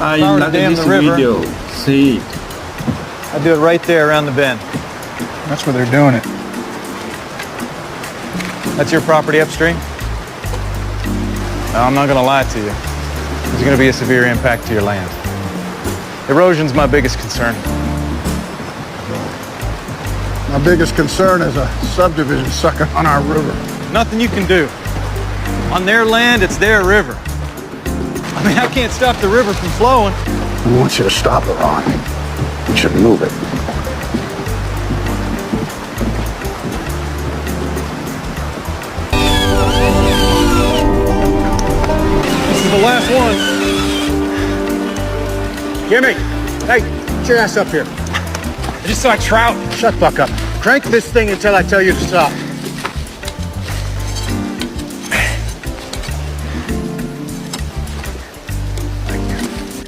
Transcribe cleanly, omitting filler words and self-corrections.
I I were to like dam this the river. video. See, I'd do it right there around the bend. That's where they're doing it. That's your property upstream? No, I'm not gonna lie to you. There's gonna be a severe impact to your land. Erosion's my biggest concern. My biggest concern is a subdivision sucking on our river. Nothing you can do. On their land, it's their river. I mean, I can't stop the river from flowing. I want you to stop it, Ron. You should move it. This is the last one. Gimme! Hey, get your ass up here. I just saw a trout. Shut the fuck up. Crank this thing until I tell you to stop.